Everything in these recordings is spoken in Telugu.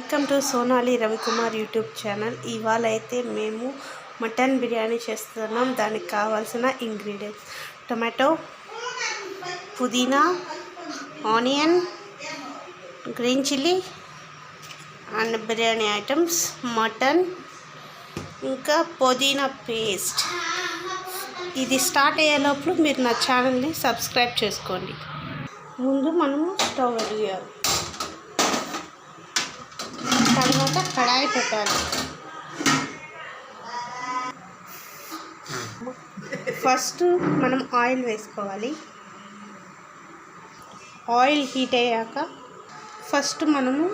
Welcome to Sonali Ravikumar YouTube channel. ఇవాళ అయితే మేము మటన్ బిర్యానీ చేస్తున్నాం. దానికి కావాల్సిన ఇంగ్రీడియంట్స్ టొమాటో, పుదీనా, onion, green chilli and biryani items, mutton, ఇంకా పుదీనా పేస్ట్. ఇది స్టార్ట్ అయ్యేలోపు మీరు నా ఛానల్ని సబ్స్క్రైబ్ చేసుకోండి. ముందు మనము స్టవ్ వెలిగించాలి, తర్వాత కడాయి పెట్టాలి. ఫస్ట్ మనం ఆయిల్ వేసుకోవాలి. ఆయిల్ హీట్ అయ్యాక ఫస్ట్ మనము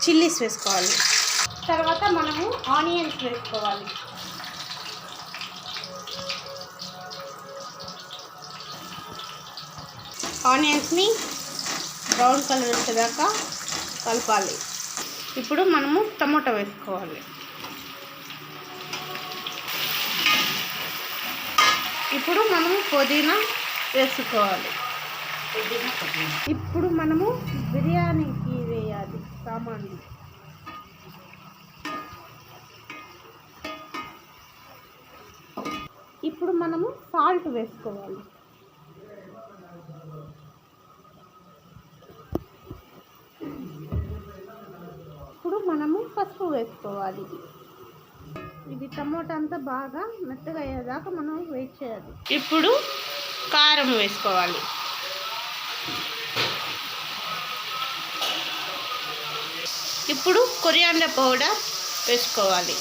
చిల్లీస్ వేసుకోవాలి. తర్వాత మనము ఆనియన్స్ వేసుకోవాలి. ఆనియన్స్ని బ్రౌన్ కలర్ వచ్చేదాకా కలపాలి. ఇప్పుడు మనము టమాటో వేసుకోవాలి. ఇప్పుడు మనము పుదీనా వేసుకోవాలి. ఇప్పుడు మనము బిర్యానీకి వేయాలి సామాన్లు. ఇప్పుడు మనము సాల్ట్ వేసుకోవాలి. ఇప్పుడు మనము పసుపు వేసుకోవాలి. ఇది టమోటా అంతా బాగా మెత్తగా అయ్యేదాకా మనం వెయిట్ చేయాలి. ఇప్పుడు కారం వేసుకోవాలి. ఇప్పుడు కొరియాండర్ పౌడర్ వేసుకోవాలి.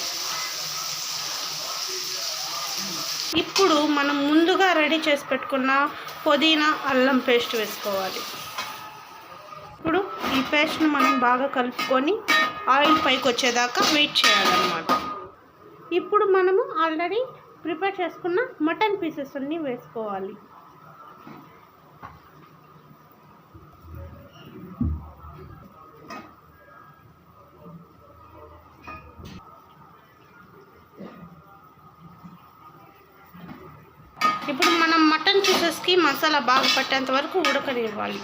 ఇప్పుడు మనం ముందుగా రెడీ చేసి పెట్టుకున్న పుదీనా అల్లం పేస్ట్ వేసుకోవాలి. ఇప్పుడు ఈ పేస్ట్ను మనం బాగా కలుపుకొని ఆయిల్ పైకి వచ్చేదాకా వెయిట్ చేయాలన్నమాట. ఇప్పుడు మనము ఆల్రెడీ ప్రిపేర్ చేసుకున్న మటన్ పీసెస్ అన్నీ వేసుకోవాలి. ఇప్పుడు మనం మటన్ పీసెస్కి మసాలా బాగా పట్టేంత వరకు ఉడకనివ్వాలి.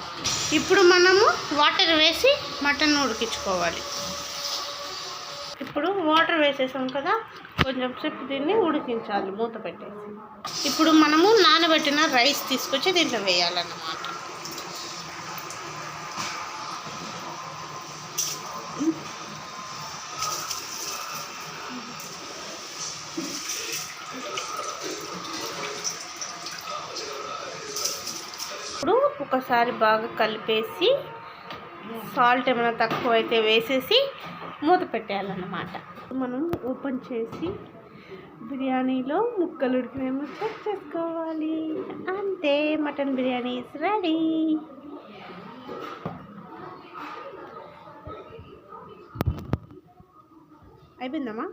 ఇప్పుడు మనము వాటర్ వేసి మటన్ ఉడికించుకోవాలి. ఇప్పుడు వాటర్ వేసేసాం కదా, కొంచెం సేపు దీన్ని ఉడికించాలి మూత పెట్టేసి. ఇప్పుడు మనము నానబెట్టిన రైస్ తీసుకొచ్చి దీంట్లో వేయాలన్నమాట. ఇప్పుడు ఒకసారి బాగా కలిపేసి సాల్ట్ ఏమైనా తక్కువ అయితే వేసేసి మూత పెట్టేయాలన్నమాట. మనం ఓపెన్ చేసి బిర్యానీలో ముక్కలు ఉడికినేమో చెక్ చేసుకోవాలి. అంతే, మటన్ బిర్యానీ ఇస్ రెడీ. అయిపోయిందమ్మా.